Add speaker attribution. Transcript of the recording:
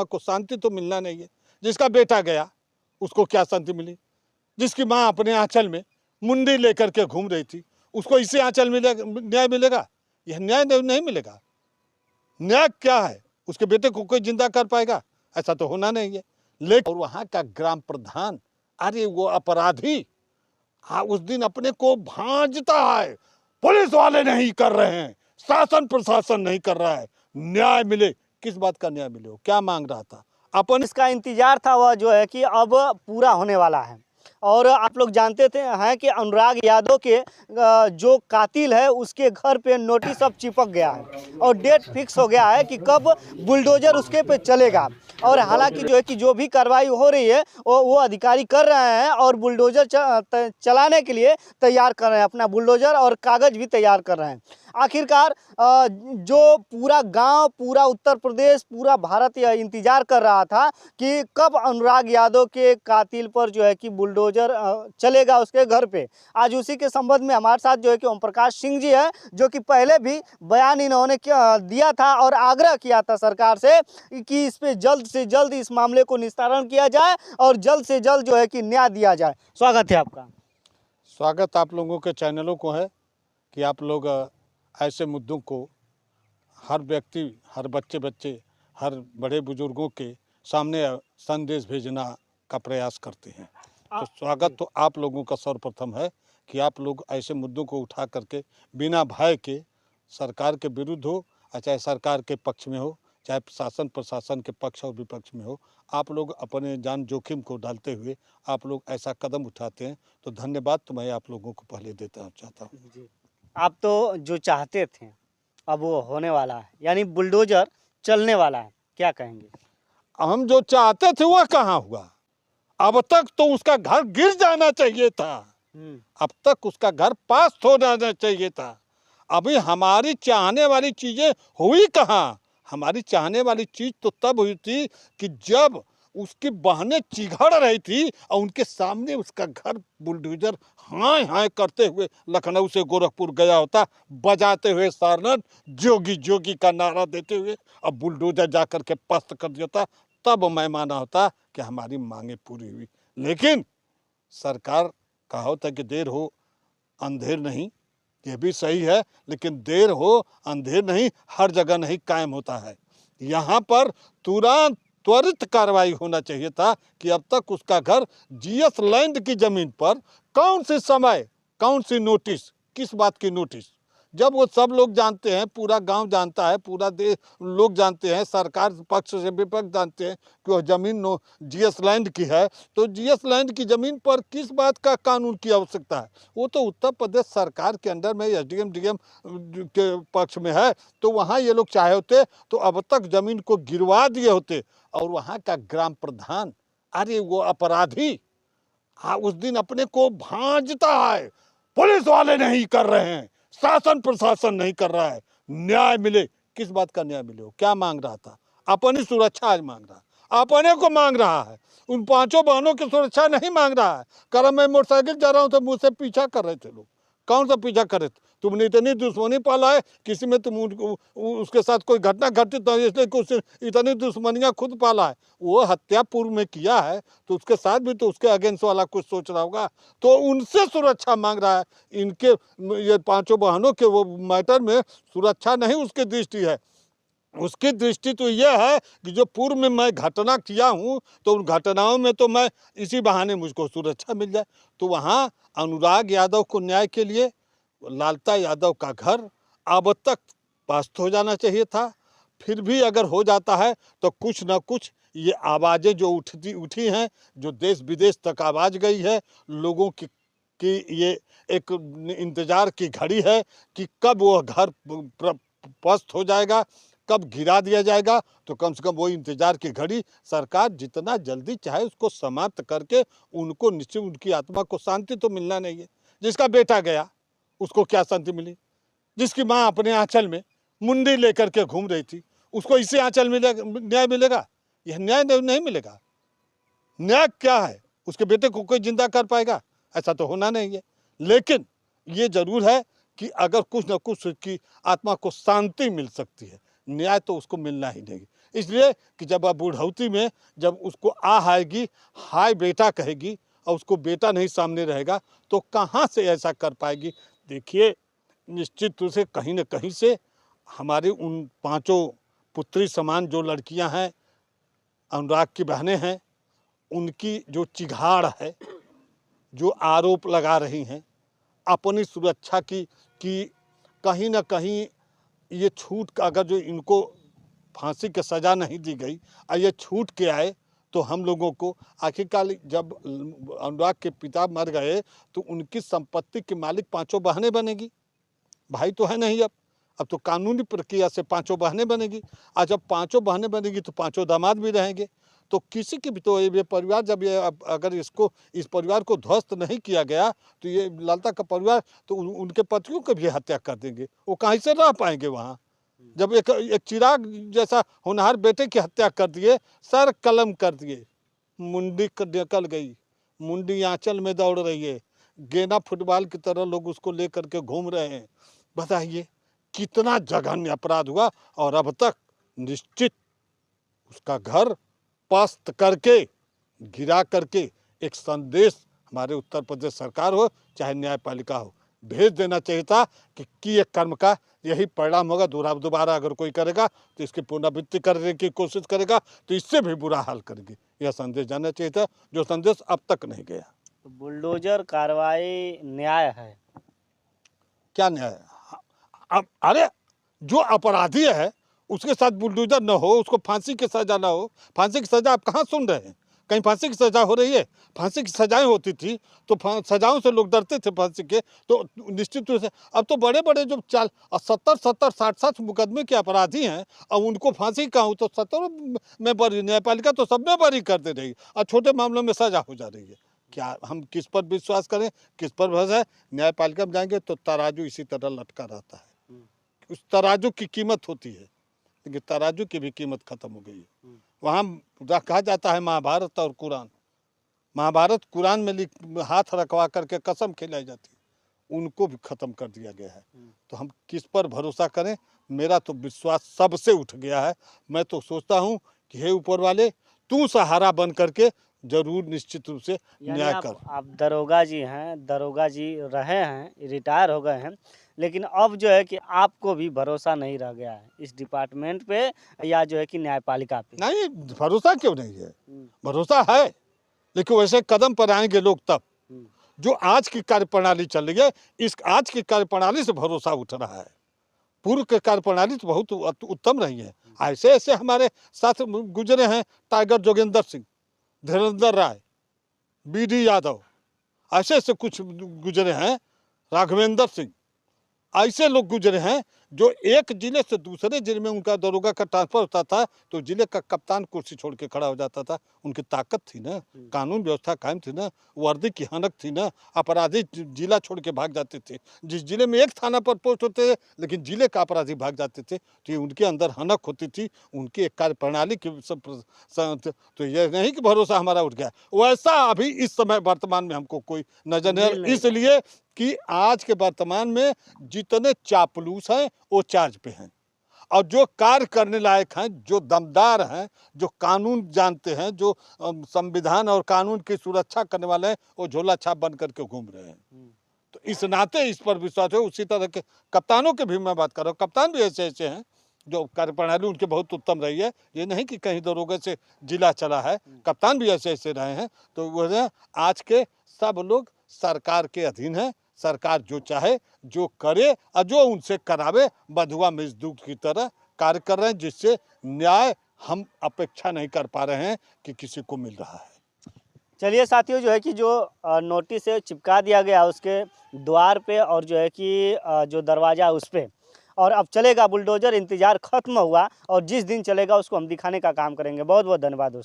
Speaker 1: को शांति तो मिलना नहीं है। जिसका बेटा गया उसको क्या शांति मिली? जिसकी माँ अपने आंचल में मुंडी लेकर के घूम रही थी उसको इसी आंचल में न्याय मिलेगा? यह न्याय नहीं मिलेगा। न्याय क्या है? उसके बेटे को कोई जिंदा कर पाएगा? ऐसा तो होना नहीं है। लेकिन और वहाँ का ग्राम प्रधान, अरे वो अपराधी, हाँ, उस दिन अपने को भांजता है, पुलिस वाले नहीं कर रहे हैं, शासन प्रशासन नहीं कर रहा है, न्याय मिले। किस बात का न्याय मिले? क्या मांग रहा था? अपन
Speaker 2: इसका इंतजार था वह जो है कि अब पूरा होने वाला है। और आप लोग जानते थे हैं कि अनुराग यादव के जो कातिल है उसके घर पे नोटिस अब चिपक गया है और डेट फिक्स हो गया है कि कब बुलडोजर उसके पे चलेगा। और हालांकि जो है कि जो भी कार्रवाई हो रही है वो अधिकारी कर रहे हैं और बुलडोजर चलाने के लिए तैयार कर रहे हैं, अपना बुलडोजर और कागज भी तैयार कर रहे हैं। आखिरकार जो पूरा गांव, पूरा उत्तर प्रदेश, पूरा भारत यह इंतजार कर रहा था कि कब अनुराग यादव के कातिल पर जो है कि बुलडोजर चलेगा उसके घर पे। आज उसी के संबंध में हमारे साथ जो है कि ओम प्रकाश सिंह जी है, जो कि पहले भी बयान इन्होंने दिया था और आग्रह किया था सरकार से कि इस पे जल्द से जल्द इस मामले को निस्तारण किया जाए और जल्द से जल्द जो है कि न्याय दिया जाए। स्वागत है आपका।
Speaker 1: स्वागत आप लोगों के चैनलों को है कि आप लोग ऐसे मुद्दों को हर व्यक्ति, हर बच्चे, हर बड़े बुजुर्गों के सामने संदेश भेजना का प्रयास करते हैं। तो स्वागत तो आप लोगों का सर्वप्रथम है कि आप लोग ऐसे मुद्दों को उठा करके बिना भय के, सरकार के विरुद्ध हो चाहे सरकार के पक्ष में हो, चाहे शासन प्रशासन के पक्ष और विपक्ष में हो, आप लोग अपने जान जोखिम को डालते हुए आप लोग ऐसा कदम उठाते हैं। तो धन्यवाद तो मैं आप लोगों को पहले देता चाहता हूँ।
Speaker 2: आप तो जो चाहते थे अब वो होने वाला है, यानी बुलडोजर चलने वाला है, क्या कहेंगे?
Speaker 1: हम जो चाहते थे वह कहाँ हुआ? अब तक तो उसका घर गिर जाना चाहिए था, अब तक उसका घर पास हो जाना चाहिए था। अभी हमारी चाहने वाली चीजें हुई कहाँ? हमारी चाहने वाली चीज तो तब हुई थी कि जब उसकी बहनें चिघड़ रही थी और उनके सामने उसका घर बुलडोजर हाय हाय करते हुए लखनऊ से गोरखपुर गया होता, बजाते हुए सारनाथ, जोगी जोगी का नारा देते हुए, अब बुलडोजर जाकर के पस्त कर देता, तब मैं माना होता कि हमारी मांगे पूरी हुई। लेकिन सरकार का होता कि देर हो अंधेर नहीं, ये भी सही है, लेकिन देर हो अंधेर नहीं हर जगह नहीं कायम होता है। यहाँ पर तुरंत त्वरित कार्रवाई होना चाहिए था कि अब तक उसका घर जीएस लैंड की जमीन पर कौन सी समय, कौन सी नोटिस, किस बात की नोटिस, जब वो सब लोग जानते हैं, पूरा गांव जानता है, पूरा देश लोग जानते हैं, सरकार पक्ष से विपक्ष जानते हैं कि वह जमीन जीएस लैंड की है, तो जीएस लैंड की जमीन पर किस बात का कानून की आवश्यकता है? वो तो उत्तर प्रदेश सरकार के अंडर में एसडीएम डीएम के पक्ष में है, तो वहाँ ये लोग चाहे होते तो अब तक जमीन को गिरवा दिए होते। और वहाँ का ग्राम प्रधान, अरे वो अपराधी, हाँ, उस दिन अपने को भांजता है, पुलिस वाले नहीं कर रहे हैं, शासन प्रशासन नहीं कर रहा है, न्याय मिले। किस बात का न्याय मिले? क्या मांग रहा था? अपनी सुरक्षा आज मांग रहा, अपने को मांग रहा है, उन पांचों बहनों की सुरक्षा नहीं मांग रहा है। कर मैं मोटरसाइकिल जा रहा हूँ तो मुझसे पीछा कर रहे थे लोग, कौन सा पीछा कर रहे थे? तुमने इतनी दुश्मनी पाला है, किसी में तुम उसके साथ कोई घटना घटित तो इसलिए कुछ इतनी दुश्मनियां खुद पाला है। वो हत्या पूर्व में किया है तो उसके साथ भी तो उसके अगेंस्ट वाला कुछ सोच रहा होगा, तो उनसे सुरक्षा मांग रहा है। इनके ये पांचों बहनों के वो मैटर में सुरक्षा नहीं उसकी दृष्टि है, उसकी दृष्टि तो यह है कि जो पूर्व में मैं घटना किया हूँ तो उन घटनाओं में तो मैं इसी बहाने मुझको सुरक्षा मिल जाए। तो वहाँ अनुराग यादव को न्याय के लिए लालता यादव का घर अब तक पास्त हो जाना चाहिए था। फिर भी अगर हो जाता है तो कुछ न कुछ ये आवाज़ें जो उठी हैं, जो देश विदेश तक आवाज़ गई है, लोगों की ये एक इंतज़ार की घड़ी है कि कब वो घर पस्त हो जाएगा, कब गिरा दिया जाएगा। तो कम से कम वो इंतजार की घड़ी सरकार जितना जल्दी चाहे उसको समाप्त करके उनको निश्चित उनकी आत्मा को शांति तो मिलना नहीं है। जिसका बेटा गया उसको क्या शांति मिली? जिसकी माँ अपने आंचल में मुंडी लेकर के घूम रही थी उसको इसी आंचल में न्याय मिलेगा? यह न्याय नहीं मिलेगा। न्याय क्या है? उसके बेटे को कोई जिंदा कर पाएगा? ऐसा तो होना नहीं है। लेकिन ये जरूर है कि अगर कुछ न कुछ उसकी आत्मा को शांति मिल सकती है, न्याय तो उसको मिलना ही नहीं। इसलिए कि जब अब बुढ़ौती में जब उसको आएगी, हाय बेटा कहेगी, और उसको बेटा नहीं सामने रहेगा तो कहाँ से ऐसा कर पाएगी। देखिए, निश्चित रूप से कहीं न कहीं से हमारे उन 5 पुत्री समान जो लड़कियां हैं, अनुराग की बहनें हैं, उनकी जो चिघाड़ है, जो आरोप लगा रही हैं अपनी सुरक्षा की, कि कहीं न कहीं ये छूट का, अगर जो इनको फांसी की सज़ा नहीं दी गई और ये छूट के आए तो हम लोगों को आखिरकार, जब अनुराग के पिता मर गए तो उनकी संपत्ति के मालिक 5 बहनें बनेगी, भाई तो है नहीं। अब तो कानूनी प्रक्रिया से 5 बहनें बनेगी, और जब 5 बहनें बनेगी तो 5 दामाद भी रहेंगे। तो किसी की भी तो ये परिवार, जब ये अगर इस परिवार को ध्वस्त नहीं किया गया तो ये ललिता का परिवार तो उनके पतियों को भी हत्या कर देंगे। वो कहीं से रह पाएंगे वहाँ, जब एक चिराग जैसा होनहार बेटे की हत्या कर दिए, सर कलम कर दिए, मुंडी निकल गई, मुंडी आंचल में दौड़ रही है, गेना फुटबॉल की तरह लोग उसको लेकर के घूम रहे हैं। बताइए कितना जघन्य अपराध हुआ। और अब तक निश्चित उसका घर पस्त करके, गिरा करके एक संदेश हमारे उत्तर प्रदेश सरकार हो चाहे न्यायपालिका हो भेज देना चाहिए था कि किए कर्म का यही परिणाम होगा। दोबारा अगर कोई करेगा तो इसकी पुनरावृत्ति करने की कोशिश करेगा तो इससे भी बुरा हाल करेंगे। यह संदेश जाना चाहिए था, जो संदेश अब तक नहीं गया।
Speaker 2: बुलडोजर कार्रवाई न्याय है?
Speaker 1: क्या न्याय है? अब अरे जो अपराधी है उसके साथ बुलडोजर न हो, उसको फांसी की सजा ना हो। फांसी की सजा आप कहाँ सुन रहे हैं? कहीं फांसी की सजा हो रही है? फांसी की सजाएं होती थी तो सजाओं से लोग डरते थे फांसी के, तो निश्चित रूप से अब तो बड़े बड़े जो 70 60 मुकदमे के अपराधी हैं, अब उनको फांसी का हो तो 70 में बरी, न्यायपालिका तो सब में बरी कर दे रही है, और छोटे मामलों में सजा हो जा रही है। क्या हम किस पर विश्वास करें, किस पर भरोसा है? न्यायपालिका में जाएंगे तो तराजू इसी तरह लटका रहता है। उस तराजू की कीमत होती है, लेकिन तराजू की भी कीमत खत्म हो गई है। वहाँ कहा जाता है महाभारत और कुरान, महाभारत कुरान में हाथ रखवा करके कसम खिलाई जाती है, उनको भी खत्म कर दिया गया है। तो हम किस पर भरोसा करें? मेरा तो विश्वास सबसे उठ गया है। मैं तो सोचता हूँ कि हे ऊपर वाले, तू सहारा बन करके जरूर निश्चित रूप से न्याय कर।
Speaker 2: आप दरोगा जी हैं, दरोगा जी रहे हैं, रिटायर हो गए हैं, लेकिन अब जो है कि आपको भी भरोसा नहीं रह गया है इस डिपार्टमेंट पे या जो है कि न्यायपालिका पे?
Speaker 1: नहीं, भरोसा क्यों नहीं है? भरोसा है, लेकिन वैसे कदम पर आएंगे लोग तब। जो आज की कार्यप्रणाली चल रही है, इस आज की कार्यप्रणाली से भरोसा उठ रहा है। पूर्व के कार्यप्रणाली तो बहुत उत्तम रही है। ऐसे ऐसे हमारे साथ गुजरे हैं, टाइगर जोगेंद्र सिंह, धीरेन्द्र राय, BD यादव, ऐसे ऐसे कुछ गुजरे हैं, राघवेंद्र सिंह, ऐसे लोग गुजरे हैं जो एक जिले से दूसरे जिले में उनका दरोगा का ट्रांसफर होता था तो जिले का कप्तान कुर्सी छोड़ के खड़ा हो जाता था। उनकी ताकत थी ना, कानून व्यवस्था कायम थी ना, वर्दी की हनक थी ना। अपराधी जिला छोड़ के भाग जाते थे, जिस जिले में एक थाना पर पोस्ट होते थे लेकिन जिले का अपराधी भाग जाते थे, तो ये उनके अंदर हनक होती थी, उनकी एक कार्यप्रणाली की तो यह नहीं कि भरोसा हमारा उठ गया। वैसा अभी इस समय वर्तमान में हमको कोई नजर नहीं, इसलिए कि आज के वर्तमान में जितने चापलूस हैं वो चार्ज पे हैं, और जो कार्य करने लायक हैं, जो दमदार हैं, जो कानून जानते हैं, जो संविधान और कानून की सुरक्षा करने वाले हैं, वो झोला छाप बन करके घूम रहे हैं। तो इस नाते इस पर विश्वास है। उसी तरह के कप्तानों के भी मैं बात कर रहा हूँ, कप्तान भी ऐसे ऐसे हैं जो कार्यप्रणाली उनकी बहुत उत्तम रही है। ये नहीं कि कहीं दरोगे से जिला चला है, कप्तान भी ऐसे ऐसे रहे हैं। तो वो आज के सब लोग सरकार के अधीन है, सरकार जो चाहे जो करे और जो उनसे करावे, बधुआ मजदूर की तरह कार्य कर रहे हैं, जिससे न्याय हम अपेक्षा नहीं कर पा रहे हैं कि किसी को मिल रहा है।
Speaker 2: चलिए साथियों, जो है कि जो नोटिस चिपका दिया गया उसके द्वार पे और जो है कि जो दरवाज़ा उस पर, और अब चलेगा बुलडोजर, इंतज़ार खत्म हुआ और जिस दिन चलेगा उसको हम दिखाने का काम करेंगे। बहुत बहुत धन्यवाद दोस्तों।